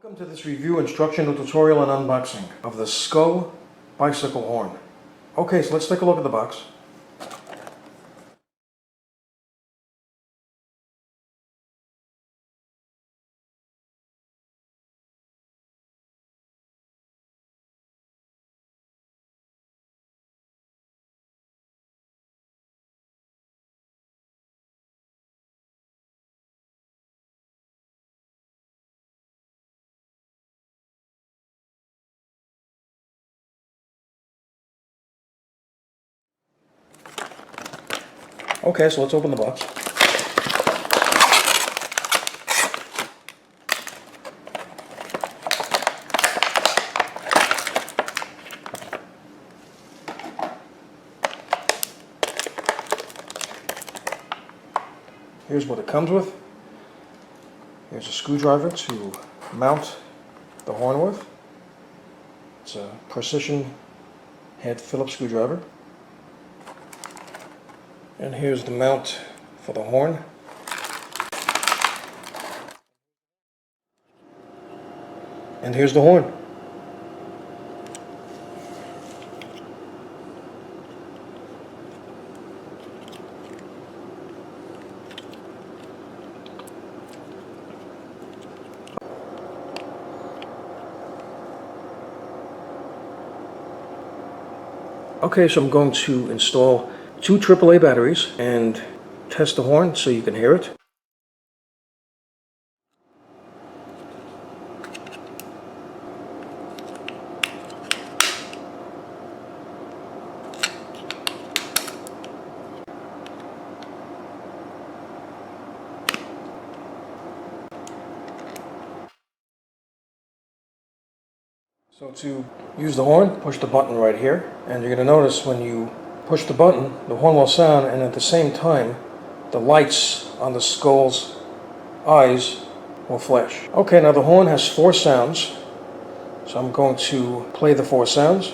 Welcome to this review, instructional tutorial, and unboxing of the Skull bicycle horn. Okay, so let's take a look at the box. Okay, so let's open the box. Here's what it comes with. Here's a screwdriver to mount the horn with. It's a precision head Phillips screwdriver. And here's the mount for the horn. And here's the horn. Okay, so I'm going to install two AAA batteries and test the horn so you can hear it. So to use the horn, push the button right here, and you're going to notice when you push the button, the horn will sound, and at the same time, the lights on the skull's eyes will flash. Okay, now the horn has 4 sounds, so I'm going to play the 4 sounds.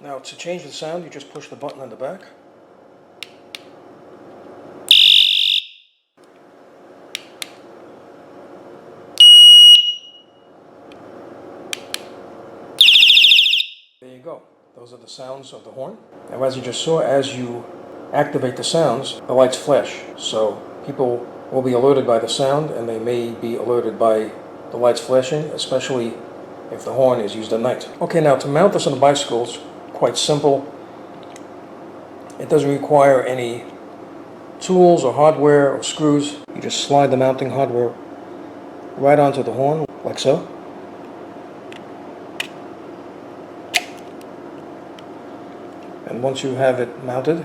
Now to change the sound, you just push the button on the back. There you go. Those are the sounds of the horn. Now as you just saw, as you activate the sounds, the lights flash. So people will be alerted by the sound, and they may be alerted by the lights flashing, especially if the horn is used at night. Okay, now to mount this on the bicycle is quite simple. It doesn't require any tools or hardware or screws. You just slide the mounting hardware right onto the horn, like so. And once you have it mounted,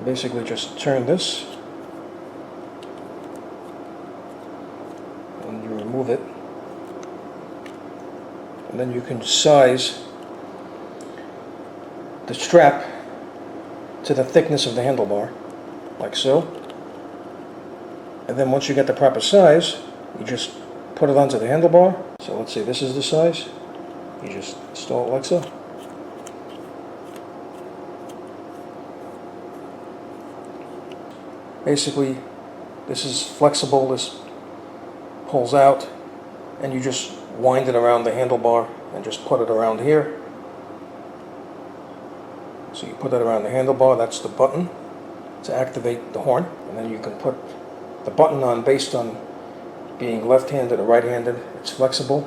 basically just turn this and you remove it, and then you can size the strap to the thickness of the handlebar, like so. And then once you get the proper size, you just put it onto the handlebar. So let's say this is the size. You just install it like so. Basically, this is flexible, this pulls out, and you just wind it around the handlebar and just put it around here. So you put that around the handlebar, that's the button to activate the horn, and then you can put the button on based on being left-handed or right-handed. It's flexible,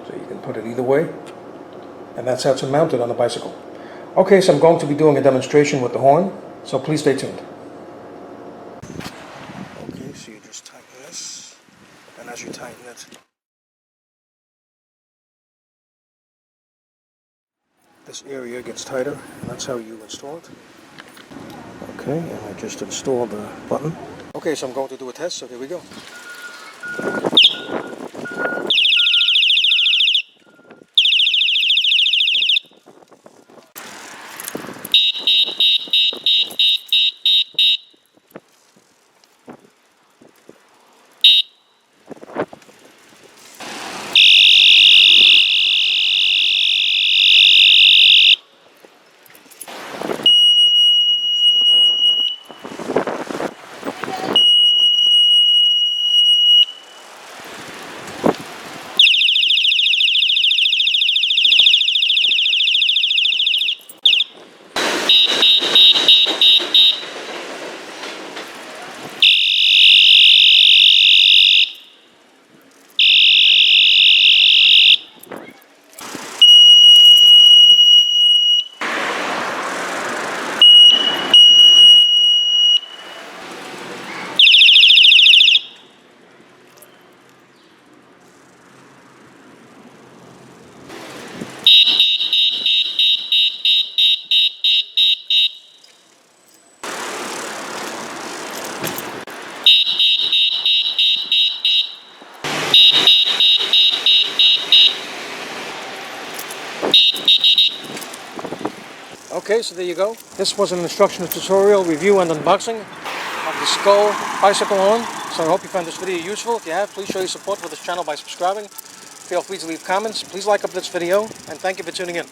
so you can put it either way, and that's how to mount it on the bicycle. Okay, so I'm going to be doing a demonstration with the horn, so please stay tuned. Okay, so you just tighten this, and as you tighten it, this area gets tighter, and that's how you install it. Okay, and I just installed the button. Okay, so I'm going to do a test, so here we go. Okay, so there you go. This was an instructional tutorial review and unboxing of the Skull bicycle horn. So I hope you found this video useful. If you have, please show your support for this channel by subscribing. Feel free to leave comments. Please like up this video, and thank you for tuning in.